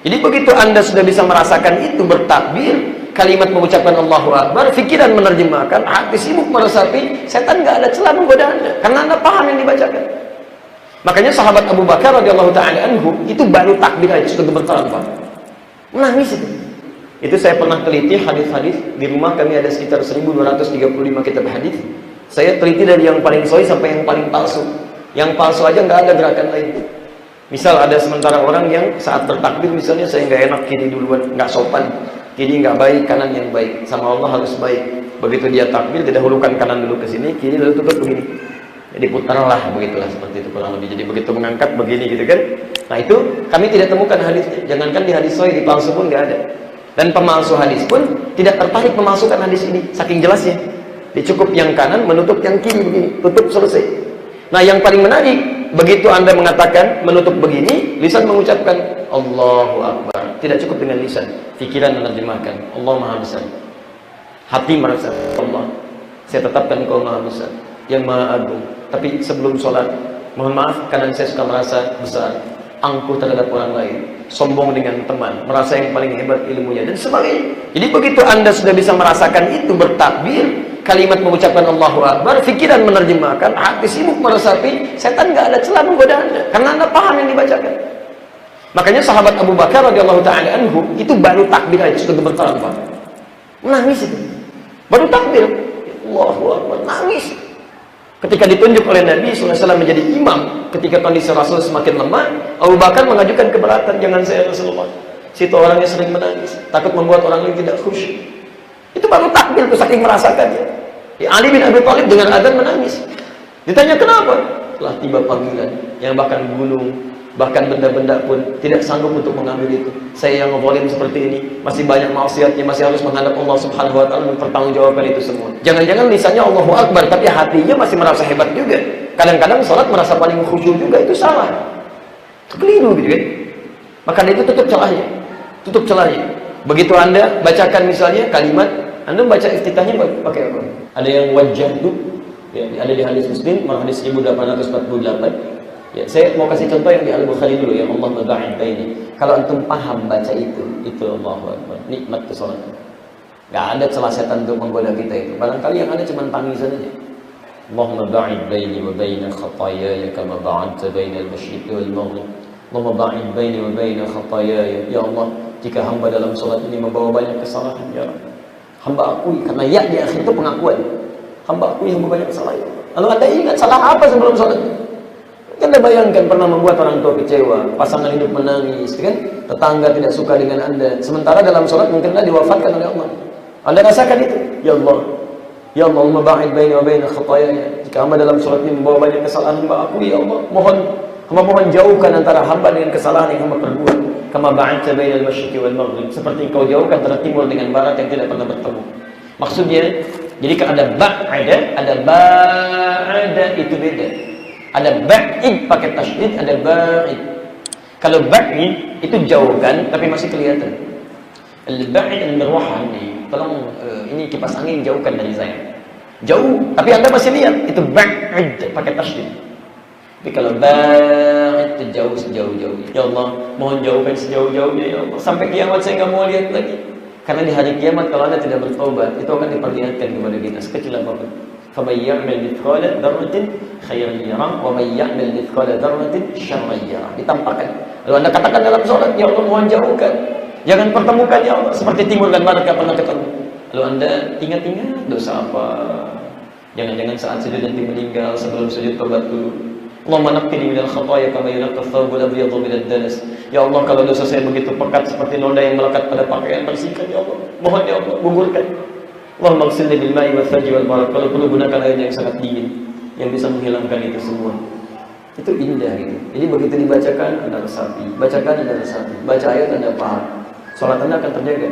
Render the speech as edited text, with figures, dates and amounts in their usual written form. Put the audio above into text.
Jadi begitu Anda sudah bisa merasakan itu, bertakbir, kalimat mengucapkan Allahu Akbar, pikiran menerjemahkan, hati sibuk meresapi, setan nggak ada celah menggoda Anda, karena Anda paham yang dibacakan. Makanya sahabat Abu Bakar radhiyallahu taala anhu itu baru takbir aja sudah gemeteran, Pak. Menangis itu. Itu saya pernah teliti hadis-hadis, di rumah kami ada sekitar 1235 kitab hadis. Saya teliti dari yang paling sahih sampai yang paling palsu. Yang palsu aja nggak ada gerakan lain. Misal ada sementara orang yang saat bertakbir misalnya, saya nggak enak kiri duluan, nggak sopan, kiri nggak baik, kanan yang baik. Sama Allah harus baik. Begitu dia takbir, didahulukan kanan dulu ke sini, kiri lalu tutup begini. Jadi putarlah, begitulah, seperti itu kurang lebih. Jadi begitu mengangkat begini gitu kan. Nah itu kami tidak temukan hadisnya. Jangankan di hadis sahih, di palsu pun nggak ada. Dan pemalsu hadis pun tidak tertarik memalsukan hadis ini, saking jelasnya. Dicukup yang kanan, menutup yang kiri begini, tutup selesai. Nah yang paling menarik, begitu Anda mengatakan menutup begini, lisan mengucapkan Allahu Akbar. Tidak cukup dengan lisan, pikiran menerjemahkan Allah Maha Besar. Hati merasa Allah, saya tetapkan Engkau Maha Besar, yang Maha Agung. Tapi sebelum sholat, mohon maaf, kadang saya suka merasa besar, angkuh terhadap orang lain, sombong dengan teman, merasa yang paling hebat ilmunya, dan sebagainya. Jadi begitu Anda sudah bisa merasakan itu, bertakbir, kalimat mengucapkan Allahu Akbar, pikiran menerjemahkan, hati sibuk meresapi, setan nggak ada celah menggoda Anda, karena Anda paham yang dibacakan. Makanya sahabat Abu Bakar radhiyallahu taala anhu itu baru takbir aja sudah gemeteran, Pak. Menangis itu. Baru takbir, Allahu Akbar, nangis. Ketika ditunjuk oleh Nabi SAW menjadi imam, ketika kondisi Rasul semakin lemah, Abu Bakar mengajukan keberatan, jangan saya Rasulullah. Situ orangnya sering menangis, takut membuat orang lain tidak khusyuk. Itu baru takbir, itu saking merasakannya. Ya, Ali bin Abi Thalib dengan adzan menangis. Ditanya kenapa? Telah tiba panggilan yang bahkan gunung, bahkan benda-benda pun tidak sanggup untuk mengambil itu. Saya yang ngevolim seperti ini, masih banyak maksiatnya, masih harus menghadap Allah Subhanahu wa taala mempertanggungjawabkan itu semua. Jangan-jangan lisannya Allahu Akbar, tapi hatinya masih merasa hebat juga. Kadang-kadang sholat merasa paling khusyuk juga, itu salah. Keliru gitu kan. Maka itu tutup celahnya. Tutup celahnya. Begitu Anda bacakan misalnya kalimat, Anda baca iftitahnya pakai apa? Ada yang wajah itu, ya, ada di hadis Muslim, hadis 1848. Ya, saya mau kasih contoh yang di Al-Bukhari dulu, yang Allah maba'id baini. Kalau antum paham baca itu Allahu Akbar, nikmat ke salat. Gak ada celah setan untuk menggoda kita itu. Barangkali yang ada cuma tangisan aja. Allahumma ba'id baini wa baina khataayaya kama ba'adta baina al-masyriqi wal maghrib. Allahumma ba'id baini wa baina khataayaya. Ya Allah, jika hamba dalam salat ini membawa banyak kesalahan, ya Allah, hamba akui, karena ya di akhir itu pengakuan. Hamba akui hamba banyak kesalahan. Lalu Anda ingat salah apa sebelum salat? Anda bayangkan pernah membuat orang tua kecewa, pasangan hidup menangis, kan? Tetangga tidak suka dengan Anda. Sementara dalam sholat mungkin Anda diwafatkan oleh Allah. Anda rasakan itu. Ya Allah, ya Allah, maba'id baini wa baina khataayaya. Jika hamba dalam sholat ini membawa banyak kesalahan, hamba aku, ya Allah, mohon jauhkan antara hamba dengan kesalahan yang hamba perbuat. Kama ba'adta bainal masyriqi wal maghrib. Seperti engkau jauhkan antara timur dengan barat yang tidak pernah bertemu. Maksudnya, jadi kalau ada ba'ada itu beda. Ada ba'id pakai tasydid, ada ba'id. Kalau ba'id itu jauhkan tapi masih kelihatan. Al-ba'id al-mirwahan nih. Tolong ini kipas angin jauhkan dari saya. Jauh tapi Anda masih lihat. Itu ba'id pakai tasydid. Tapi kalau ba'id itu jauh sejauh-jauhnya. Ya Allah, mohon jauhkan sejauh-jauhnya ya Allah. Sampai kiamat saya nggak mau lihat lagi. Karena di hari kiamat kalau Anda tidak bertobat, itu akan diperlihatkan kepada kita sekecil apapun. فَمَنْ يَعْمَلْ مِثْقَالَ ذَرَّةٍ خَيْرًا يَرَهُ وَمَنْ يَعْمَلْ مِثْقَالَ ذَرَّةٍ شَرًّا يَرَهُ. Ditampakkan. Lalu Anda katakan dalam sholat, ya Allah mohon jauhkan, jangan pertemukan ya Allah, seperti timur dan barat gak pernah ketemu. Lalu Anda ingat-ingat dosa apa? Jangan-jangan saat sujud nanti meninggal, sebelum sujud tobat dulu. Allahumma naqqini minal khataaya kama yunqqa ath-thawbul abyadu minad danas. Ya Allah, kalau dosa saya begitu pekat seperti noda yang melekat pada pakaian, bersihkan ya Allah. Mohon ya Allah, gugurkan. Allahumma ghsilni bil ma'i wal thalji wal barad. Kalau perlu gunakan air yang sangat dingin yang bisa menghilangkan itu semua. Itu indah gitu. Jadi begitu dibacakan Anda resapi, bacakan Anda resapi, baca ayat Anda paham, salat Anda akan terjaga.